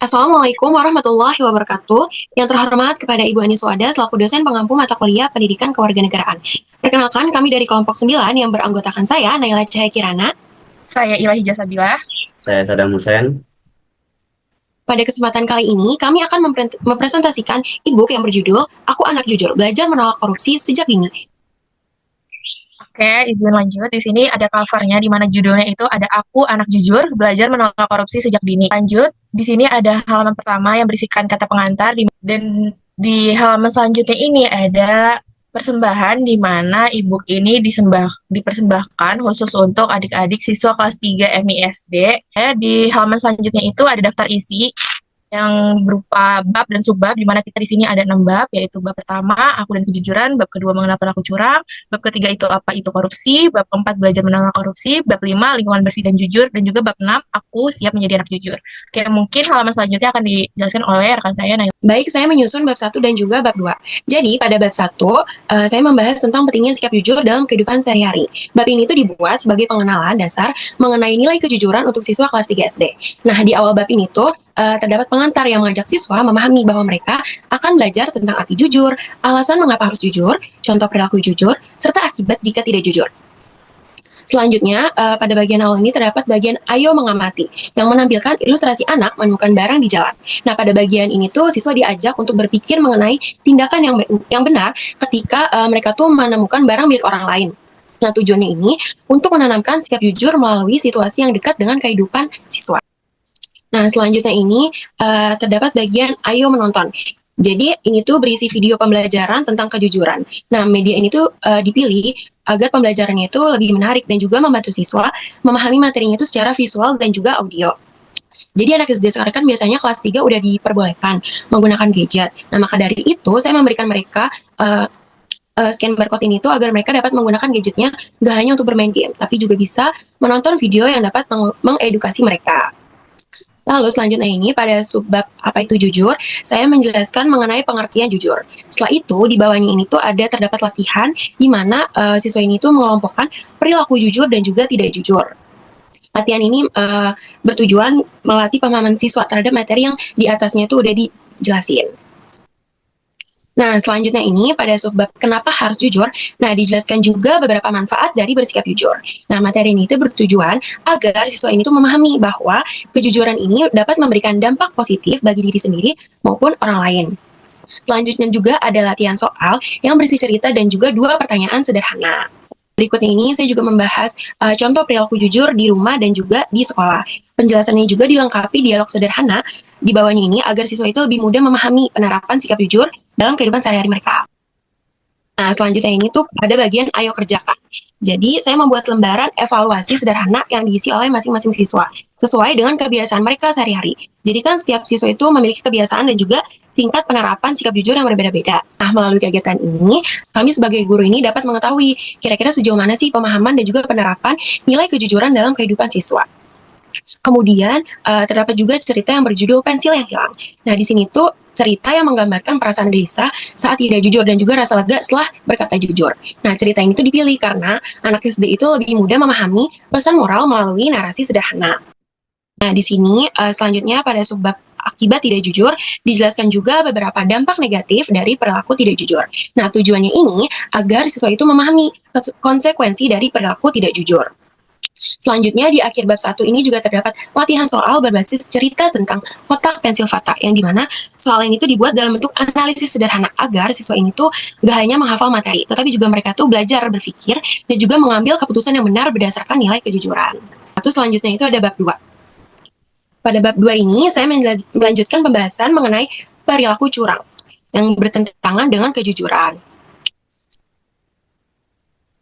Assalamualaikum warahmatullahi wabarakatuh. Yang terhormat kepada Ibu Aniswada selaku dosen pengampu mata kuliah Pendidikan Kewarganegaraan. Perkenalkan, kami dari kelompok 9 yang beranggotakan saya, Naila Cahaya Kirana. Saya Ilahi Jasabila. Saya Saddam Hussein. Pada kesempatan kali ini, kami akan mempresentasikan e-book yang berjudul Aku Anak Jujur, Belajar Menolak Korupsi Sejak Dini. Oke, izin lanjut. Di sini ada covernya di mana judulnya itu ada Aku Anak Jujur, Belajar Menolak Korupsi Sejak Dini. Lanjut, di sini ada halaman pertama yang berisikan kata pengantar dan di halaman selanjutnya ini ada persembahan di mana e-book ini dipersembahkan khusus untuk adik-adik siswa kelas 3 MISD. Di halaman selanjutnya itu ada daftar isi yang berupa bab dan subbab, di mana kita di sini ada 6 bab, yaitu bab pertama, aku dan kejujuran, bab kedua, mengenal perilaku curang, bab ketiga itu apa itu korupsi, bab keempat, belajar menolak korupsi, bab lima, lingkungan bersih dan jujur, dan juga bab 6, aku siap menjadi anak jujur. Oke, mungkin halaman selanjutnya akan dijelaskan oleh rekan saya, Naila. Baik, saya menyusun bab 1 dan juga bab 2. Jadi, pada bab 1, saya membahas tentang pentingnya sikap jujur dalam kehidupan sehari-hari. Bab ini tuh dibuat sebagai pengenalan dasar mengenai nilai kejujuran untuk siswa kelas 3 SD. Nah, di awal bab ini tuh terdapat pengantar yang mengajak siswa memahami bahwa mereka akan belajar tentang arti jujur, alasan mengapa harus jujur, contoh perilaku jujur, serta akibat jika tidak jujur. Selanjutnya, pada bagian awal ini terdapat bagian Ayo Mengamati, yang menampilkan ilustrasi anak menemukan barang di jalan. Nah, pada bagian ini tuh siswa diajak untuk berpikir mengenai tindakan yang benar ketika mereka tuh menemukan barang milik orang lain. Nah, tujuannya ini untuk menanamkan sikap jujur melalui situasi yang dekat dengan kehidupan siswa. Nah, selanjutnya ini terdapat bagian Ayo Menonton. Jadi ini tuh berisi video pembelajaran tentang kejujuran. Nah, media ini tuh dipilih agar pembelajarannya itu lebih menarik dan juga membantu siswa memahami materinya itu secara visual dan juga audio. Jadi anak SD sekarang kan biasanya kelas 3 udah diperbolehkan menggunakan gadget. Nah, maka dari itu saya memberikan mereka scan barcode ini tuh agar mereka dapat menggunakan gadgetnya gak hanya untuk bermain game, tapi juga bisa menonton video yang dapat mengedukasi mereka. Lalu selanjutnya ini pada subbab apa itu jujur, saya menjelaskan mengenai pengertian jujur. Setelah itu di bawahnya ini tuh ada terdapat latihan di mana siswa ini tuh mengelompokkan perilaku jujur dan juga tidak jujur. Latihan ini bertujuan melatih pemahaman siswa terhadap materi yang di atasnya tuh udah dijelasin. Nah, selanjutnya ini pada subbab kenapa harus jujur, nah dijelaskan juga beberapa manfaat dari bersikap jujur. Nah, materi ini itu bertujuan agar siswa ini tuh memahami bahwa kejujuran ini dapat memberikan dampak positif bagi diri sendiri maupun orang lain. Selanjutnya juga ada latihan soal yang berisi cerita dan juga 2 pertanyaan sederhana. Berikutnya ini saya juga membahas contoh perilaku jujur di rumah dan juga di sekolah. Penjelasannya juga dilengkapi dialog sederhana di bawahnya ini agar siswa itu lebih mudah memahami penerapan sikap jujur dalam kehidupan sehari-hari mereka. Nah, selanjutnya ini tuh ada bagian ayo kerjakan. Jadi, saya membuat lembaran evaluasi sederhana yang diisi oleh masing-masing siswa, sesuai dengan kebiasaan mereka sehari-hari. Jadi kan setiap siswa itu memiliki kebiasaan dan juga tingkat penerapan sikap jujur yang berbeda-beda. Nah, melalui kegiatan ini, kami sebagai guru ini dapat mengetahui kira-kira sejauh mana sih pemahaman dan juga penerapan nilai kejujuran dalam kehidupan siswa. Kemudian terdapat juga cerita yang berjudul Pensil yang Hilang. Nah, di sini tuh cerita yang menggambarkan perasaan Desa saat tidak jujur dan juga rasa lega setelah berkata jujur. Nah, cerita ini tuh dipilih karena anak SD itu lebih mudah memahami pesan moral melalui narasi sederhana. Nah, di sini selanjutnya pada subbab akibat tidak jujur, dijelaskan juga beberapa dampak negatif dari perilaku tidak jujur. Nah, tujuannya ini agar siswa itu memahami konsekuensi dari perilaku tidak jujur. Selanjutnya di akhir bab 1 ini juga terdapat latihan soal berbasis cerita tentang kotak pensil fata, yang dimana soal ini tuh dibuat dalam bentuk analisis sederhana agar siswa ini tuh gak hanya menghafal materi, tetapi juga mereka tuh belajar berpikir dan juga mengambil keputusan yang benar berdasarkan nilai kejujuran. Lalu selanjutnya itu ada bab 2. Pada bab 2 ini saya melanjutkan pembahasan mengenai perilaku curang yang bertentangan dengan kejujuran.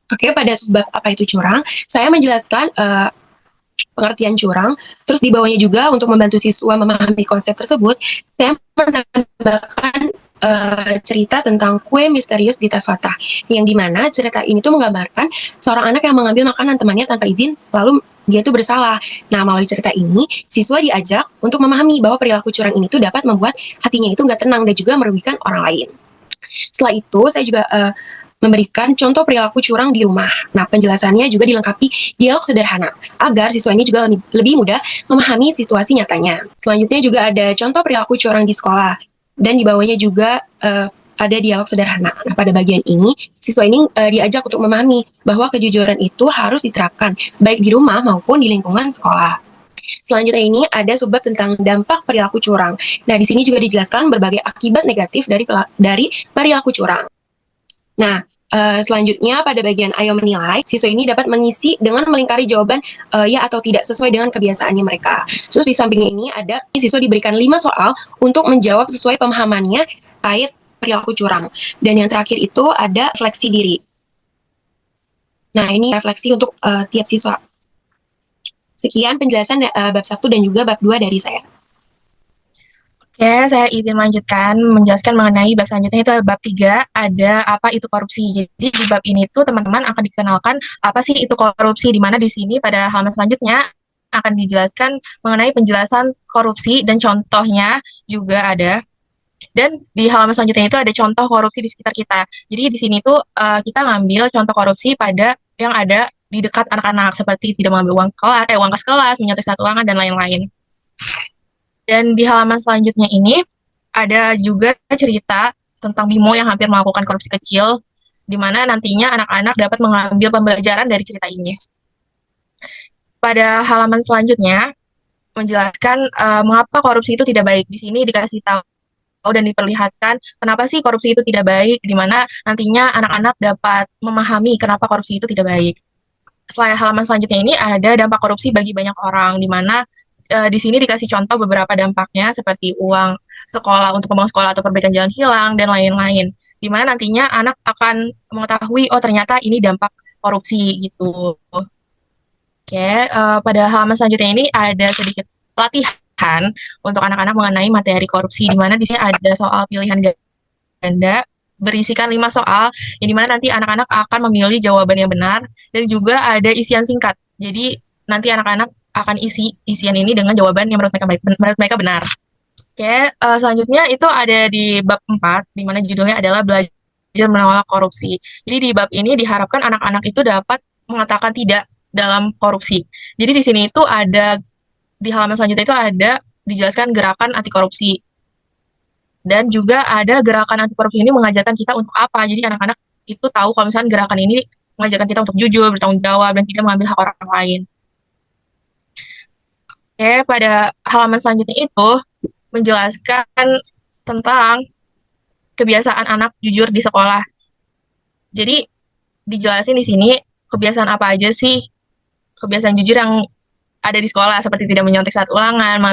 Oke, pada subbab apa itu curang, saya menjelaskan pengertian curang, terus di bawahnya juga untuk membantu siswa memahami konsep tersebut, saya menambahkan cerita tentang kue misterius di tas Fatah, yang dimana cerita ini tuh menggambarkan seorang anak yang mengambil makanan temannya tanpa izin, lalu dia tuh bersalah. Nah, melalui cerita ini, siswa diajak untuk memahami bahwa perilaku curang ini tuh dapat membuat hatinya itu nggak tenang dan juga merugikan orang lain. Setelah itu, saya juga memberikan contoh perilaku curang di rumah. Nah, penjelasannya juga dilengkapi dialog sederhana agar siswa ini juga lebih mudah memahami situasi nyatanya. Selanjutnya juga ada contoh perilaku curang di sekolah dan di bawahnya juga ada dialog sederhana. Nah, pada bagian ini siswa ini diajak untuk memahami bahwa kejujuran itu harus diterapkan baik di rumah maupun di lingkungan sekolah. Selanjutnya ini ada subbab tentang dampak perilaku curang. Nah, di sini juga dijelaskan berbagai akibat negatif dari perilaku curang. Nah, selanjutnya pada bagian ayo menilai, siswa ini dapat mengisi dengan melingkari jawaban ya atau tidak sesuai dengan kebiasaannya mereka. Terus di samping ini ada siswa diberikan 5 soal untuk menjawab sesuai pemahamannya terkait perilaku curang. Dan yang terakhir itu ada refleksi diri. Nah, ini refleksi untuk tiap siswa. Sekian penjelasan bab 1 dan juga bab 2 dari saya. Oke, saya izin melanjutkan menjelaskan mengenai bab selanjutnya itu bab 3, ada apa itu korupsi. Jadi di bab ini tuh teman-teman akan dikenalkan apa sih itu korupsi, di mana di sini pada halaman selanjutnya akan dijelaskan mengenai penjelasan korupsi dan contohnya juga ada. Dan di halaman selanjutnya itu ada contoh korupsi di sekitar kita. Jadi di sini tuh kita ngambil contoh korupsi pada yang ada di dekat anak-anak seperti tidak mengambil uang kas kelas, menyontek ulangan dan lain-lain. Dan di halaman selanjutnya ini ada juga cerita tentang Bimo yang hampir melakukan korupsi kecil, di mana nantinya anak-anak dapat mengambil pembelajaran dari cerita ini. Pada halaman selanjutnya menjelaskan mengapa korupsi itu tidak baik. Di sini dikasih tahu dan diperlihatkan kenapa sih korupsi itu tidak baik, di mana nantinya anak-anak dapat memahami kenapa korupsi itu tidak baik. Setelah halaman selanjutnya ini ada dampak korupsi bagi banyak orang, di mana di sini dikasih contoh beberapa dampaknya seperti uang sekolah untuk pembangunan sekolah atau perbaikan jalan hilang dan lain-lain. Di mana nantinya anak akan mengetahui oh ternyata ini dampak korupsi gitu. Oke, pada halaman selanjutnya ini ada sedikit pelatihan untuk anak-anak mengenai materi korupsi, di mana di sini ada soal pilihan ganda berisikan 5 soal, yang dimana nanti anak-anak akan memilih jawaban yang benar, dan juga ada isian singkat. Jadi nanti anak-anak akan isi isian ini dengan jawaban yang menurut mereka benar. Oke, selanjutnya itu ada di bab 4, di mana judulnya adalah belajar menolak korupsi. Jadi di bab ini diharapkan anak-anak itu dapat mengatakan tidak dalam korupsi. Jadi di sini itu ada, di halaman selanjutnya itu ada dijelaskan gerakan anti korupsi. Dan juga ada gerakan anti korupsi ini mengajarkan kita untuk apa. Jadi anak-anak itu tahu kalau misalnya gerakan ini mengajarkan kita untuk jujur, bertanggung jawab, dan tidak mengambil hak orang lain. Oke, pada halaman selanjutnya itu menjelaskan tentang kebiasaan anak jujur di sekolah. Jadi dijelasin di sini kebiasaan apa aja sih kebiasaan jujur yang ada di sekolah, seperti tidak menyontek saat ulangan,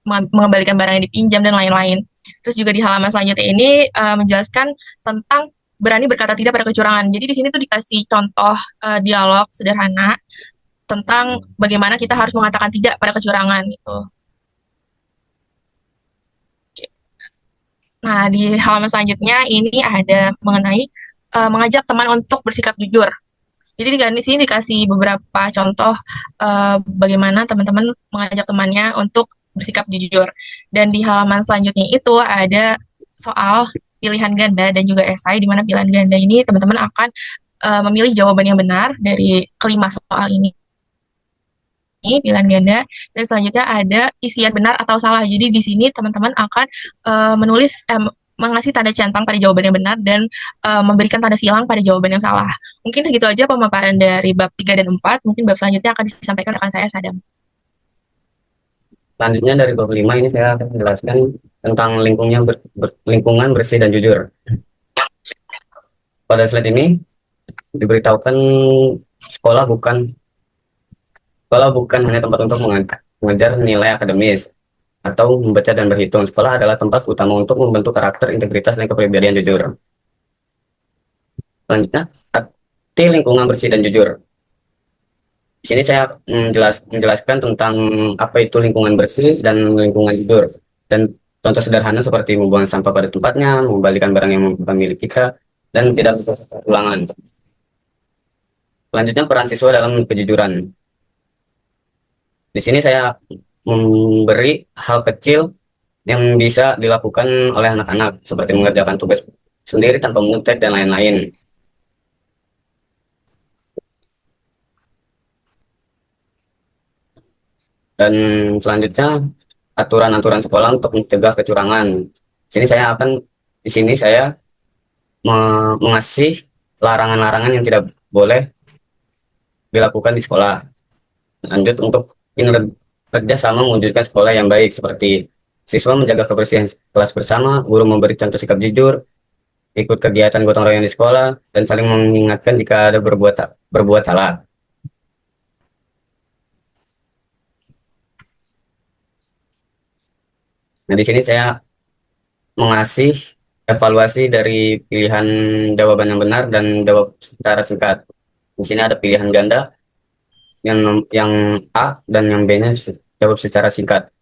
mengembalikan barang yang dipinjam dan lain-lain. Terus juga di halaman selanjutnya ini menjelaskan tentang berani berkata tidak pada kecurangan. Jadi di sini tuh dikasih contoh dialog sederhana tentang bagaimana kita harus mengatakan tidak pada kecurangan gitu. Nah, di halaman selanjutnya ini ada mengenai mengajak teman untuk bersikap jujur. Jadi di sini dikasih beberapa contoh bagaimana teman-teman mengajak temannya untuk bersikap jujur. Dan di halaman selanjutnya itu ada soal pilihan ganda dan juga esai, di mana pilihan ganda ini teman-teman akan memilih jawaban yang benar dari kelima soal ini. Pilihan ganda, dan selanjutnya ada isian benar atau salah. Jadi di sini teman-teman akan menulis mengasih tanda centang pada jawaban yang benar dan memberikan tanda silang pada jawaban yang salah. Mungkin segitu aja pemaparan dari bab 3 dan 4. Mungkin bab selanjutnya akan disampaikan rekan saya, Sadam. Selanjutnya dari bab 5 ini saya akan menjelaskan tentang lingkungan bersih dan jujur. Pada slide ini diberitahukan sekolah bukan hanya tempat untuk mengejar nilai akademis atau membaca dan berhitung. Sekolah adalah tempat utama untuk membentuk karakter, integritas, dan kepribadian jujur. Selanjutnya, arti lingkungan bersih dan jujur. Di sini saya menjelaskan tentang apa itu lingkungan bersih dan lingkungan jujur. Dan contoh sederhana seperti membuang sampah pada tempatnya, mengembalikan barang yang bukan milik kita, dan tidak ulangan. Selanjutnya, peran siswa dalam kejujuran. Di sini saya memberi hal kecil yang bisa dilakukan oleh anak-anak, seperti mengerjakan tugas sendiri tanpa mengetek dan lain-lain. Dan selanjutnya aturan-aturan sekolah untuk mencegah kecurangan. Di sini saya mengasih larangan-larangan yang tidak boleh dilakukan di sekolah. Lanjut untuk kerja sama mewujudkan sekolah yang baik, seperti siswa menjaga kebersihan kelas bersama, guru memberi contoh sikap jujur, ikut kegiatan gotong royong di sekolah, dan saling mengingatkan jika ada berbuat salah. Nah, di sini saya mengasih evaluasi dari pilihan jawaban yang benar dan jawab secara singkat. Di sini ada pilihan ganda yang A dan yang B-nya jawab secara singkat.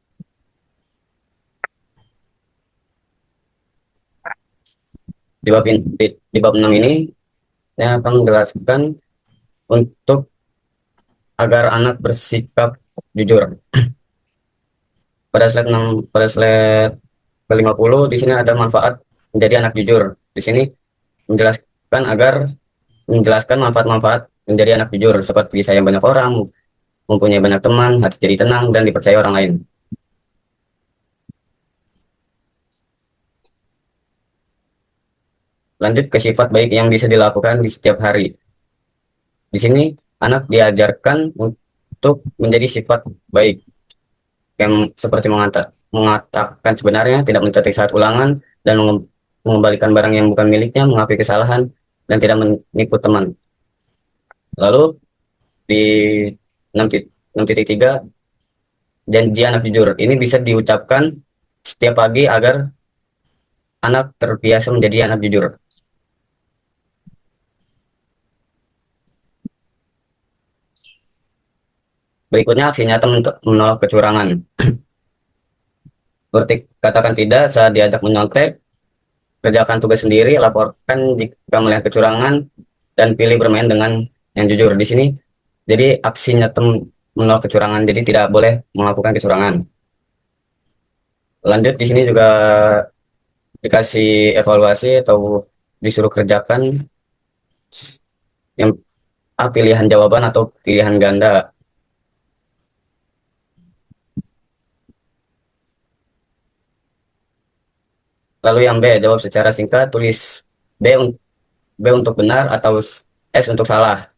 Di bab 6 ini saya akan menjelaskan untuk agar anak bersikap jujur. Pada slide ke-50 di sini ada manfaat menjadi anak jujur. Di sini menjelaskan manfaat-manfaat menjadi anak jujur, seperti sayang banyak orang, mempunyai banyak teman, hati jadi tenang, dan dipercaya orang lain. Lanjut ke sifat baik yang bisa dilakukan di setiap hari. Di sini anak diajarkan untuk menjadi sifat baik, yang seperti mengatakan sebenarnya, tidak mencetak saat ulangan, dan mengembalikan barang yang bukan miliknya, mengakui kesalahan, dan tidak menipu teman. Lalu di 6.3, janji anak jujur. Ini bisa diucapkan setiap pagi agar anak terbiasa menjadi anak jujur. Berikutnya aksi nyata untuk menolak kecurangan. Seperti katakan tidak saat diajak menyontek, kerjakan tugas sendiri, laporkan jika melihat kecurangan, dan pilih bermain dengan yang jujur. Di sini jadi aksi nyata menolak kecurangan, jadi tidak boleh melakukan kecurangan. Lanjut di sini juga dikasih evaluasi atau disuruh kerjakan yang A pilihan jawaban atau pilihan ganda. Lalu yang B, jawab secara singkat, tulis B untuk benar atau S untuk salah.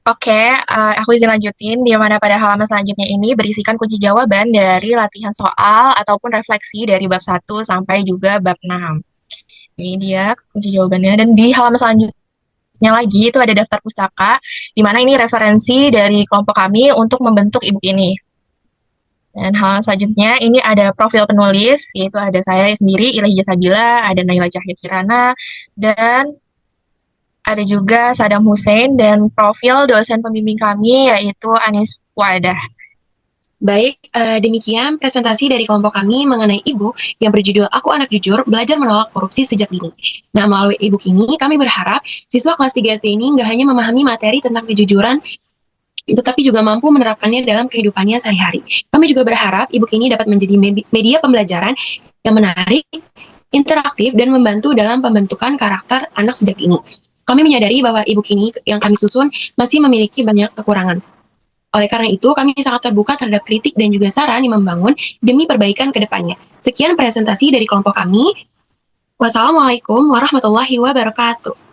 Oke, aku izin lanjutin, di mana pada halaman selanjutnya ini berisikan kunci jawaban dari latihan soal ataupun refleksi dari bab 1 sampai juga bab 6. Ini dia kunci jawabannya, dan di halaman selanjutnya lagi itu ada daftar pustaka, di mana ini referensi dari kelompok kami untuk membentuk e-book ini. Dan halaman selanjutnya ini ada profil penulis, yaitu ada saya sendiri, Ilahi Jasabila, ada Naila Cahya Kirana, dan ada juga Saddam Hussein, dan profil dosen pembimbing kami yaitu Anis Wadah. Baik, demikian presentasi dari kelompok kami mengenai e-book yang berjudul Aku Anak Jujur, Belajar Menolak Korupsi Sejak Dini. Nah, melalui e-book ini, kami berharap siswa kelas 3 SD ini nggak hanya memahami materi tentang kejujuran, tetapi juga mampu menerapkannya dalam kehidupannya sehari-hari. Kami juga berharap e-book ini dapat menjadi media pembelajaran yang menarik, interaktif, dan membantu dalam pembentukan karakter anak sejak dini. Kami menyadari bahwa e-book ini yang kami susun masih memiliki banyak kekurangan. Oleh karena itu, kami sangat terbuka terhadap kritik dan juga saran yang membangun demi perbaikan ke depannya. Sekian presentasi dari kelompok kami. Wassalamualaikum warahmatullahi wabarakatuh.